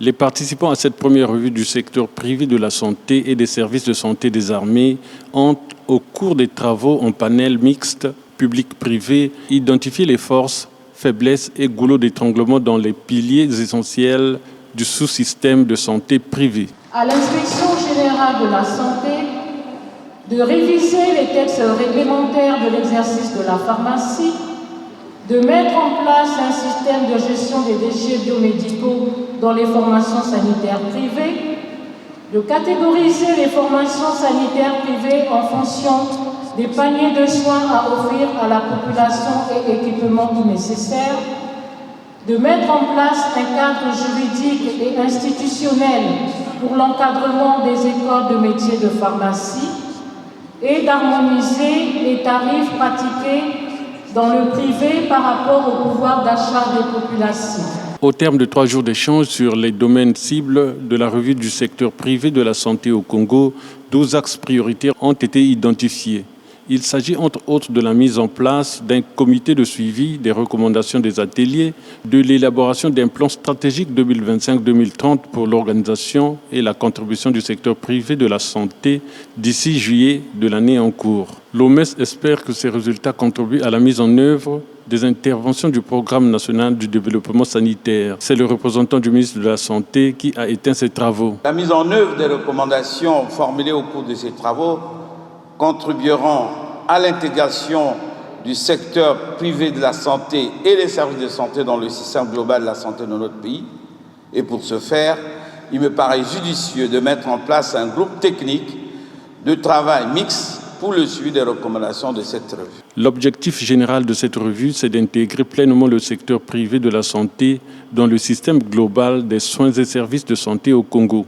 Les participants à cette première revue du secteur privé de la santé et des services de santé des armées ont, au cours des travaux en panel mixte public-privé, identifié les forces, faiblesses et goulots d'étranglement dans les piliers essentiels du sous-système de santé privé. À l'inspection générale de la santé de réviser les textes réglementaires de l'exercice de la pharmacie, de mettre en place un système de gestion des déchets biomédicaux dans les formations sanitaires privées, de catégoriser les formations sanitaires privées en fonction des paniers de soins à offrir à la population et équipements nécessaires, de mettre en place un cadre juridique et institutionnel pour l'encadrement des écoles de métiers de pharmacie et d'harmoniser les tarifs pratiqués dans le privé par rapport au pouvoir d'achat des populations. Au terme de 3 jours d'échanges sur les domaines cibles de la revue du secteur privé de la santé au Congo, 12 axes prioritaires ont été identifiés. Il s'agit entre autres de la mise en place d'un comité de suivi des recommandations des ateliers, de l'élaboration d'un plan stratégique 2025-2030 pour l'organisation et la contribution du secteur privé de la santé d'ici juillet de l'année en cours. L'OMS espère que ces résultats contribuent à la mise en œuvre des interventions du Programme national du développement sanitaire. C'est le représentant du ministre de la Santé qui a éteint ces travaux. La mise en œuvre des recommandations formulées au cours de ces travaux contribueront à l'intégration du secteur privé de la santé et des services de santé dans le système global de la santé de notre pays. Et pour ce faire, il me paraît judicieux de mettre en place un groupe technique de travail mixte pour le suivi des recommandations de cette revue. L'objectif général de cette revue, c'est d'intégrer pleinement le secteur privé de la santé dans le système global des soins et services de santé au Congo.